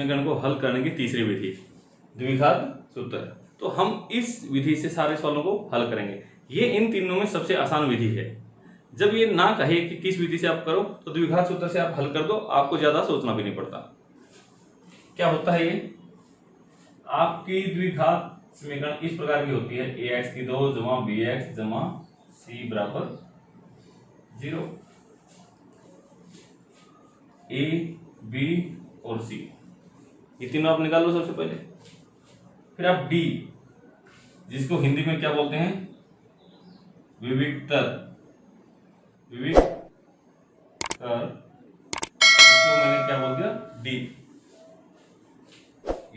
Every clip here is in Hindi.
समीकरण को हल करने की तीसरी विधि द्विघात सूत्र। तो हम इस विधि से सारे सवालों को हल करेंगे। ये इन तीनों में सबसे आसान विधि है। जब ये ना कहे कि किस विधि से आप करो तो द्विघात सूत्र से आप हल कर दो, आपको ज्यादा सोचना भी नहीं पड़ता। क्या होता है ये, आपकी द्विघात समीकरण इस प्रकार की होती है, ax की 2 जमा bx जमा c बराबर 0। a b और c ये तीनों आप निकाल लो सबसे पहले। फिर आप d, जिसको हिंदी में क्या बोलते हैं, विविक्तर, इसको मैंने क्या बोल दिया, d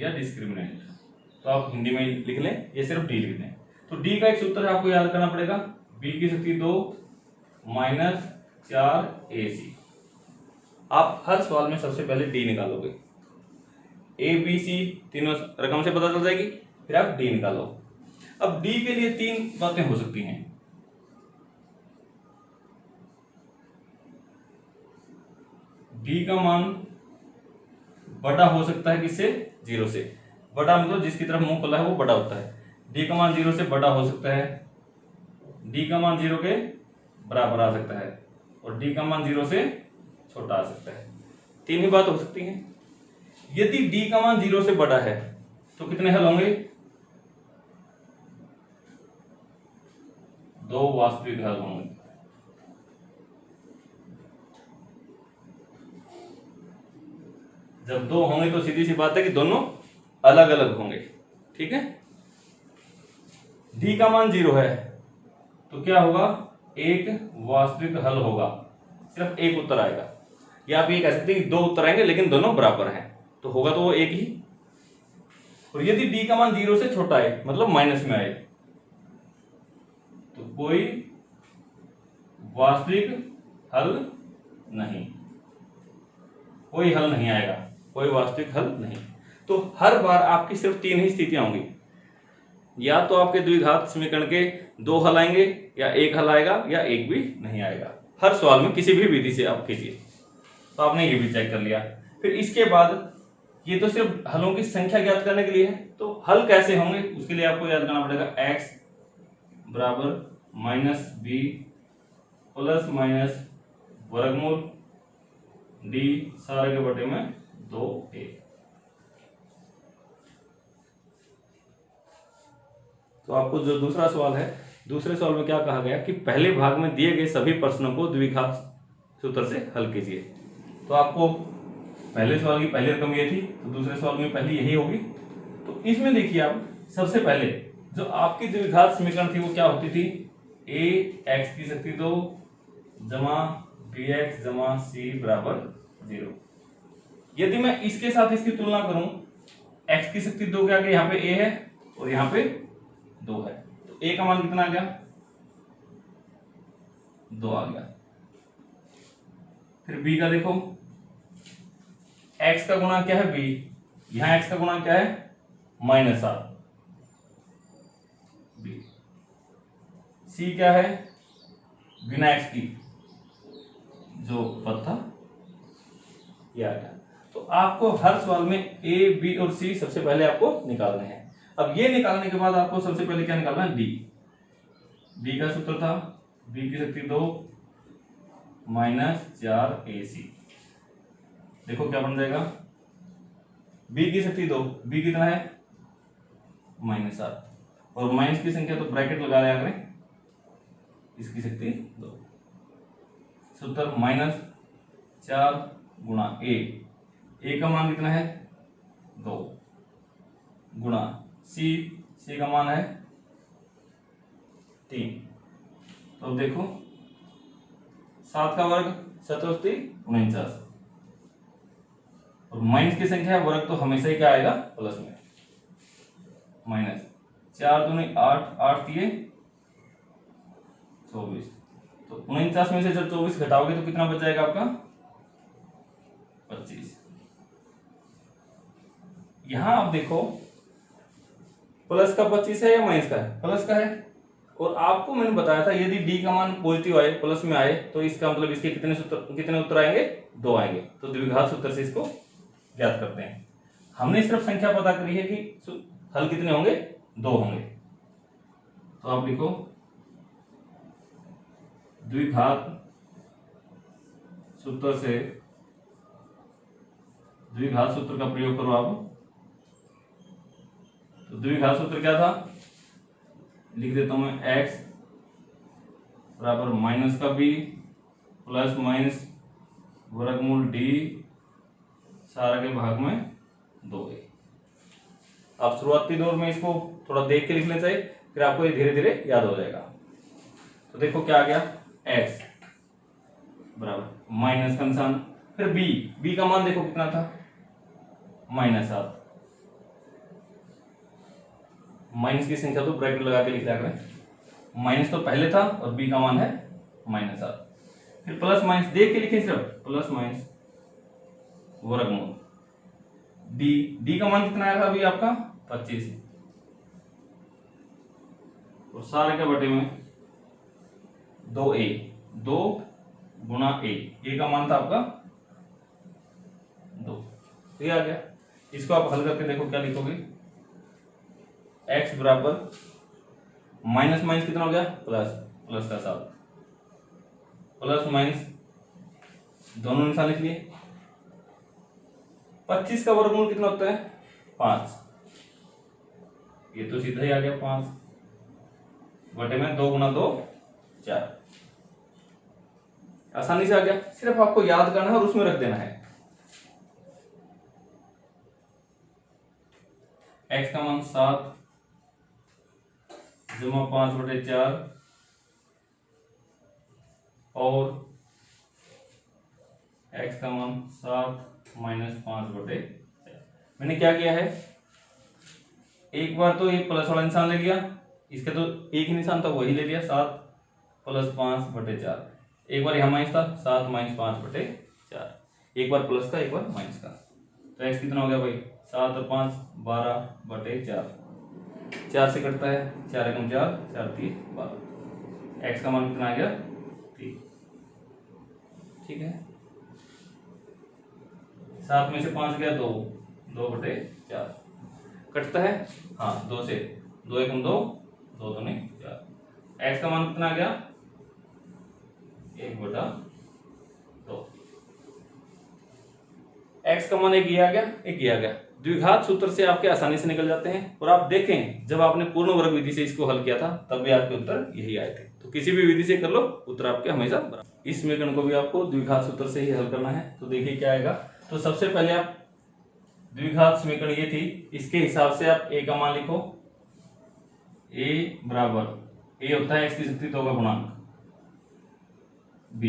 या डिस्क्रिमिनेंट, तो आप हिंदी में लिख लें, ये सिर्फ d लिख दें। तो d का एक सूत्र आपको याद करना पड़ेगा, b की शक्ति 2 माइनस 4ac। आप हर सवाल में सबसे पहले d निकालोगे, a b c तीनों रकम से पता चल जाएगी, फिर आप d निकालो। अब d के लिए तीन बातें हो सकती हैं। d का मान बड़ा हो सकता है किससे, 0 से। बड़ा मतलब जिसकी तरफ मुंह खुला है वो बड़ा होता है। d का मान 0 से बड़ा हो सकता है, d का मान 0 के बराबर आ सकता है, और d का मान 0 से छोटा आ सकता है। तीन ही बात हो सकती है। यदि d का मान 0 से बड़ा है तो कितने हल होंगे, 2 वास्तविक हल होंगे। जब 2 होंगे तो सीधी सी बात है कि दोनों अलग अलग होंगे, ठीक है। d का मान 0 है तो क्या होगा, एक वास्तविक हल होगा, सिर्फ एक उत्तर आएगा। या आप ये कह सकते हैं कि 2 उत्तर आएंगे लेकिन दोनों बराबर हैं, तो होगा तो वो एक ही। और यदि d का मान 0 से छोटा है, मतलब माइनस में आए, तो कोई वास्तविक हल नहीं, कोई हल नहीं आएगा, कोई वास्तविक हल नहीं। तो हर बार आपकी सिर्फ तीन ही स्थितियां होंगी, या तो आपके द्विघात समीकरण के 2 हल आएंगे, या एक हल आएगा, या एक भी नहीं आएगा। हर सवाल में किसी भी विधि से आप कीजिए। तो आपने ये भी चेक कर लिया। फिर इसके बाद ये तो सिर्फ हलों की संख्या ज्ञात करने के लिए है, तो हल कैसे होंगे उसके लिए आपको याद करना पड़ेगा, x बराबर माइनस बी प्लस माइनस वर्गमूल d सारे के बटे में 2a। तो आपको जो दूसरा सवाल है, दूसरे सवाल में क्या कहा गया कि पहले भाग में दिए गए सभी प्रश्नों को द्विघात सूत्र से हल कीजिए। तो आपको पहले सवाल की पहली रकम ये थी, तो दूसरे सवाल में पहली यही होगी। तो इसमें देखिए आप, सबसे पहले जो आपकी द्विघात समीकरण थी वो क्या होती थी, ax की शक्ति 2 जमा bx जमा c बराबर 0। यदि मैं इसके साथ इसकी तुलना करूं, x की शक्ति 2 के आगे यहाँ पे a है और यहाँ पे 2 है, तो a का मान कितना आ गया, 2 आ गया। फिर b का देखो, x का गुणा क्या है b, यहाँ x का गुणा क्या है -7 b। c क्या है, बिना x की जो पद था ये आ गया। तो आपको हर सवाल में a b और c सबसे पहले आपको निकालने हैं। अब ये निकालने के बाद आपको सबसे पहले क्या निकालना है, d का सूत्र था b की शक्ति 2 माइनस 4ac। देखो क्या बन जाएगा, b की शक्ति 2, b कितना है -7, और माइनस की संख्या तो ब्रैकेट लगा लिया करें, इसकी शक्ति 2। सूत्र -4 गुणा a का मान कितना है 2 गुणा c का मान है 3। तो देखो 7 का वर्ग 7 49, और माइनस की संख्या वर्ग तो हमेशा ही क्या आएगा, प्लस में। -4 दूनी 8, 8 दिए 24, तो 49 में से जब 24 घटाओगे तो कितना बच जाएगा आपका 25। यहां आप देखो प्लस का 25 है या माइनस का है, प्लस का है। और आपको मैंने बताया था यदि d का मान पॉजिटिव आए, प्लस में आए, तो इसका मतलब इसके कितने उत्तर आएंगे, 2 आएंगे। तो द्विघात सूत्र से इसको ज्ञात करते हैं। हमने सिर्फ संख्या पता करी है कि हल कितने होंगे, 2 होंगे। तो आप लिखो द्विघात सूत्र से, द्विघात सूत्र का प्रयोग करो आप। तो द्विघात सूत्र क्या था, लिख देता हूं मैं, x बराबर माइनस का b प्लस माइनस वर्गमूल d सारा के भाग में 2a। अब शुरुआती दौर में इसको थोड़ा देख के लिख लेना चाहिए, फिर आपको ये धीरे धीरे याद हो जाएगा। तो देखो क्या आ गया, x बराबर माइनस का निशान, फिर b का मान देखो कितना था, -7। माइनस की संख्या तो ब्रैकेट लगा के लिख लिया करें, माइनस तो पहले था और b का मान है -7। फिर प्लस माइनस देख के लिखें, सिर्फ प्लस माइनस वर्गमूल d का मान कितना आया था अभी आपका 25, और सारे के बटे में 2a, 2 गुणा a का मान था आपका 2। तो ये आ गया। इसको आप हल करके देखो क्या लिखोगे, x बराबर माइनस माइनस कितना हो गया, प्लस का 7, प्लस माइनस दोनों निशान लिख लिए। 25 का वर्गमूल कितना होता है, 5, ये तो सीधा ही आ गया 5 बटे में 2 गुणा 2 4, आसानी से आ गया। सिर्फ आपको याद करना है और उसमें रख देना है। x का मान 7 जमा 5 बटे 4 और x का मान 7 माइनस 5 बटे 4। मैंने क्या किया है, एक बार तो ये प्लस वाला निशान ले लिया, इसका तो एक ही निशान था वही ले लिया, 7 प्लस 5 बटे 4। एक बार यहाँ माइनस था, 7 माइनस 5 बटे 4, एक बार प्लस का एक बार माइनस का। तो x कितना हो गया भाई, 7 और 5 12 बटे 4, 4 से कटता है, 4 एकम 4, 4 3 12। x का मान कितना आ गया 3, ठीक है। 7 में से 5 गया 2, 2 बटे 4 कटता है, हाँ 2 से, 2 एकम 2, 2 दूनी 4। x का मान कितना आ गया 1 बटा 2। x का मान एक ये आ गया, एक ये आ गया। द्विघात सूत्र से आपके आसानी से निकल जाते हैं। और आप देखें जब आपने पूर्ण वर्ग विधि से इसको हल किया था तब भी आपके उत्तर यही आए थे। तो किसी भी विधि से कर लो, उत्तर आपके हमेशा बराबर। इस समीकरण को भी आपको द्विघात सूत्र से ही हल करना है। तो देखिए क्या आएगा। तो सबसे पहले आप द्विघात समीकरण ये थी, इसके हिसाब से आप a का मान लिखो। a बराबर, a होता है x की शक्ति 2 का गुणांक, b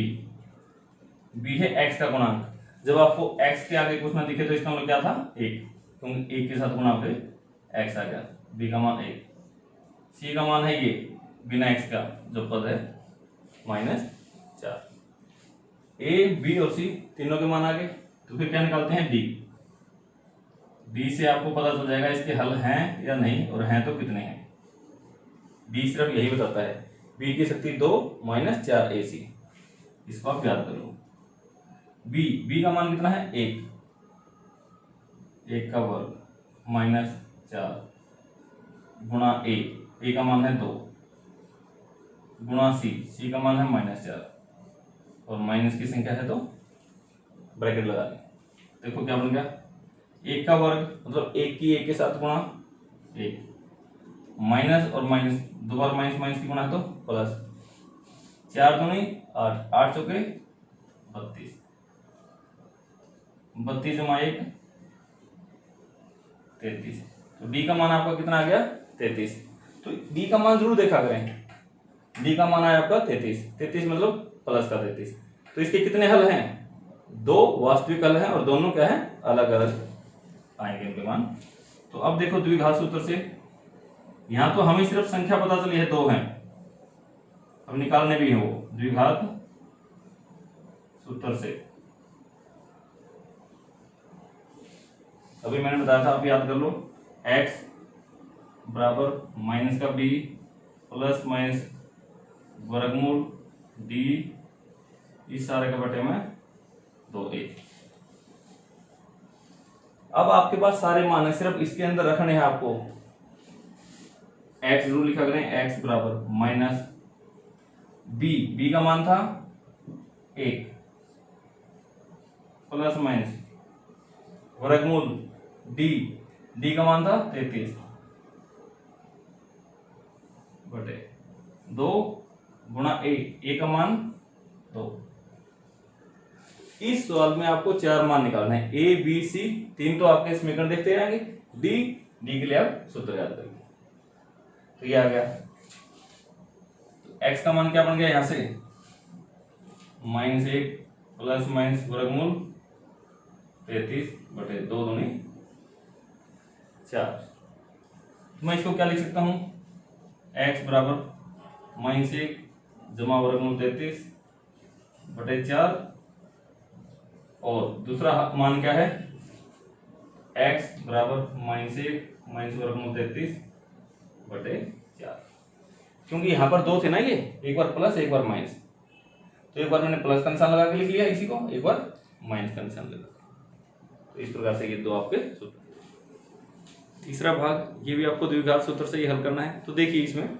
है x का गुणांक। जब आपको x के आगे कुछ ना दिखे तो इसका मतलब क्या था 1, क्योंकि 1 के साथ गुणा पे x आ गया। b का मान 1, c का मान है ये बिना x का जो पद है -4। a b और c तीनों के मान आ गए। तो फिर क्या निकालते हैं d से आपको पता चल जाएगा इसके हल हैं या नहीं, और हैं तो कितने हैं। d सिर्फ यही बताता है, b की शक्ति 2 -4ac, इसको आप याद कर लो। b का मान कितना है 1, 1 का वर्ग -4 गुणा a का मान है 2 गुणा c का मान है -4, और माइनस की संख्या है तो ब्रैकेट लगा लें। देखो क्या बन गया, 1 का वर्ग मतलब 1 की 1 के साथ गुणा 1, माइनस और माइनस दो बार माइनस माइनस की गुणा तो प्लस, 4 दूनी 8, 8 चौके 32, 32 जमा 1 33। तो d का मान आपका कितना आ गया 33। तो d का मान जरूर देखा करें, d का मान आया आपका 33 मतलब प्लस का 33। तो इसके कितने हल हैं, 2 वास्तविक हल हैं और दोनों क्या है अलग अलग आएंगे इनके मान। तो अब देखो द्विघात सूत्र से, यहां तो हमें सिर्फ संख्या पता चली है 2 हैं, अब निकालने भी है वो द्विघात सूत्र से। अभी मैंने बताया था, आप याद कर लो, x बराबर माइनस का b प्लस माइनस वर्गमूल d इस सारे के बटे में 2a। अब आपके पास सारे मान है, सिर्फ इसके अंदर रखने हैं आपको। x जरूर लिखा करें, x बराबर माइनस b का मान था 1 प्लस माइनस वर्गमूल d का मान था 33 बटे 2 गुणा a का मान 2। इस सवाल में आपको 4 मान निकालना है, a b c, 3 तो आपके समीकरण देखते रहेंगे, d के लिए आप सूत्र याद करेंगे। तो ये आ गया, तो x का मान क्या बन गया यहां से -1 प्लस माइनस वर्गमूल 33 बटे 2 दूनी 4। तो मैं इसको क्या लिख सकता हूं, x बराबर -1 जमा वर्गमूल 33 बटे 4, और दूसरा मान क्या है, x बराबर -1 माइनस वर्गमूल 33 बटे 4। क्योंकि यहां पर 2 थे ना, ये एक बार प्लस एक बार माइनस, तो एक बार मैंने प्लस का निशान लगा के लिख लिया इसी को, एक बार माइनस का निशान लगा। तो इस प्रकार से ये दो आपके सूत्र। तीसरा भाग ये भी आपको द्विघात सूत्र से ही हल करना है। तो देखिए इसमें,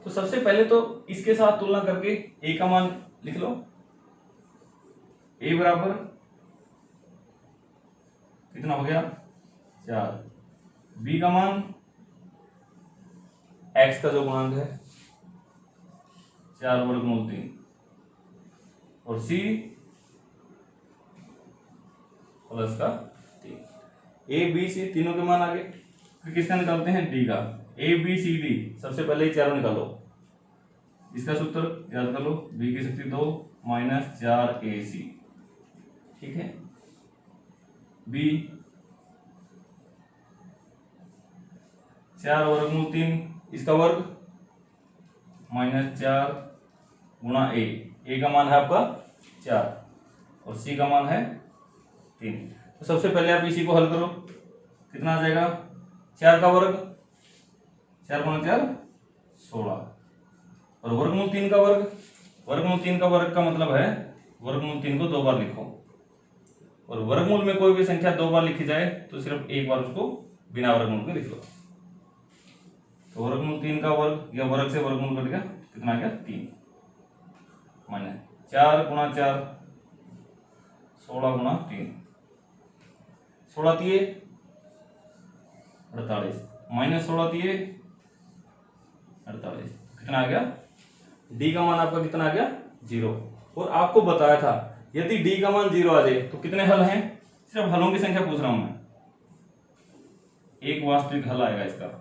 तो सबसे पहले तो इसके साथ तुलना करके a का मान लिख लो, a बराबर कितना हो गया 4, b का मान x का जो गुणांक है 4 वर्गमूल 3, और c प्लस का 3। a b c तीनों के मान आ गए। फिर किसका निकालते हैं, d का। a b c d सबसे पहले ये चारों निकालो, इसका सूत्र याद कर लो, b की शक्ति 2 माइनस 4ac, ठीक है। b 4 वर्गमूल 3, इसका वर्ग माइनस 4 गुणा a का मान है आपका 4 और c का मान है 3। तो सबसे पहले आप इसी को हल करो, कितना आ जाएगा, 4 का वर्ग 4 गुणा 4 16, और वर्गमूल 3 का वर्ग, वर्गमूल 3 का वर्ग का मतलब है वर्गमूल 3 को 2 बार लिखो, और वर्गमूल में कोई भी संख्या 2 बार लिखी जाए तो सिर्फ एक बार उसको बिना वर्गमूल के लिख लो। तो वर्गमूल 3 का वर्ग या वर्ग से वर्गमूल कट गया, कितना आ गया 3, माइनस 4 गुणा 4 16 गुणा 3, 16 तिये 48 माइनस 16 तिये 48, कितना आ गया, d का मान आपका कितना आ गया 0। और आपको बताया था यदि d का मान 0 आ जाए तो कितने हल हैं, सिर्फ हलों की संख्या पूछ रहा हूं मैं, एक वास्तविक हल आएगा इसका।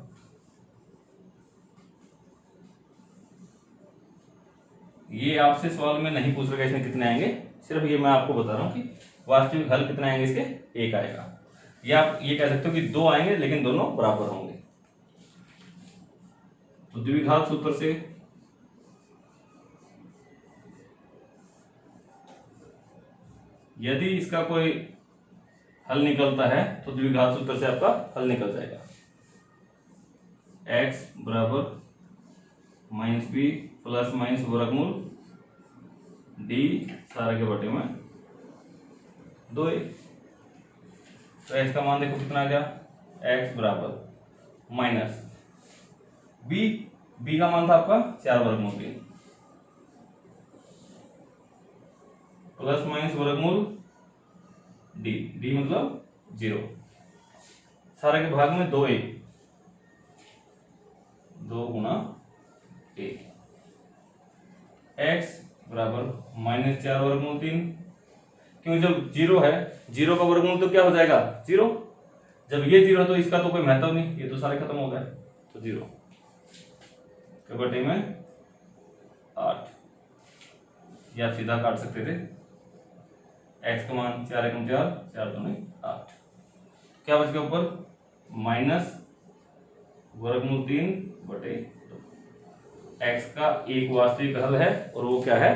ये आपसे सवाल में नहीं पूछ रहा इसमें कितने आएंगे, सिर्फ ये मैं आपको बता रहा हूं कि वास्तविक हल कितने आएंगे इसके, एक आएगा। या आप ये कह सकते हो कि 2 आएंगे लेकिन दोनों बराबर होंगे। तो द्विघात सूत्र से यदि इसका कोई हल निकलता है तो द्विघात सूत्र से आपका हल निकल जाएगा। x बराबर -b प्लस माइनस वर्गमूल d सारे के बटे में 2a। तो x का मान देखो कितना आ गया, x बराबर माइनस b का मान था आपका 4 वर्गमूल 3 प्लस माइनस वर्गमूल d मतलब 0, सारे के भाग में 2a, 2 गुणा a। x बराबर -4 वर्गमूल 3, क्योंकि जब 0 है, 0 का वर्गमूल तो क्या हो जाएगा 0, जब ये 0 तो इसका तो कोई महत्व नहीं, ये तो सारे खत्म हो गए, तो 0 के बटे में 8, या आप सीधा काट सकते थे, x का मान 4 एकम 4, 4 दूनी 8, क्या बच गया ऊपर माइनस वर्गमूल 3 बटे 2। x का एक वास्तविक हल है और वो क्या है,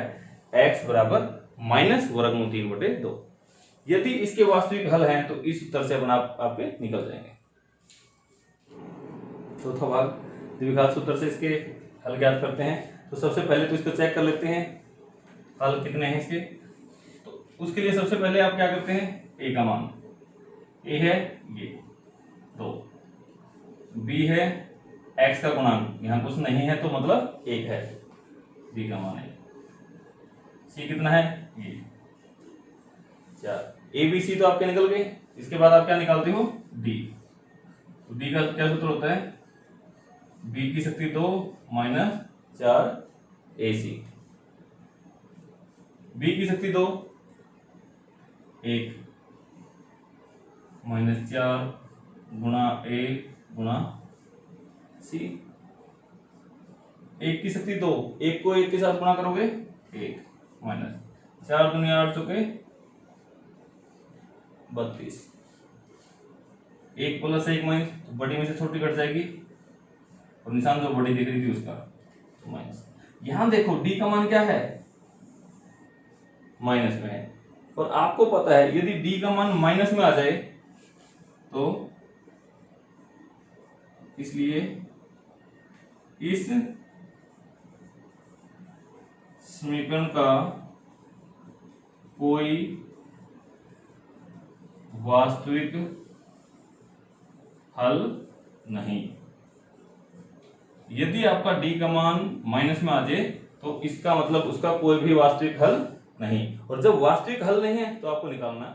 x बराबर माइनस वर्गमूल 3 बटे 2। यदि इसके वास्तविक हल हैं तो इस उत्तर से अपना आपके निकल जाएंगे। चौथा भाग, द्विघात सूत्र से इसके हल ज्ञात करते हैं। तो सबसे पहले तो इसको चेक कर लेते हैं हल कितने हैं इसके। तो उसके लिए सबसे पहले आप क्या करते हैं, a का मान, ए है ये 2, बी है एक्स का गुणांक, यहाँ कुछ नहीं है तो मतलब 1 है, बी का मान 1, सी कितना है ये 4। ए बी सी तो आपके निकल गए, इसके बाद आप क्या निकालते हो डी। तो डी का क्या सूत्र होता है, बी की शक्ति 2 माइनस 4 ए सी, बी की शक्ति 2 1 माइनस 4 गुणा ए गुणा सी, 1 की शक्ति 2, 1 को 1 के साथ गुणा करोगे 1 माइनस 4 दुनिया 8 चौके 32, 1 प्लस 1 माइनस, तो बड़ी में से छोटी कट जाएगी और निशान जो बड़ी दिख रही थी उसका तो माइनस। यहां देखो डी का मान क्या है माइनस में है, और आपको पता है यदि डी का मान माइनस में आ जाए तो इसलिए इस समीकरण का कोई वास्तविक हल नहीं। यदि आपका डी का मान माइनस में आ जाए तो इसका मतलब उसका कोई भी वास्तविक हल नहीं, और जब वास्तविक हल नहीं है तो आपको निकालना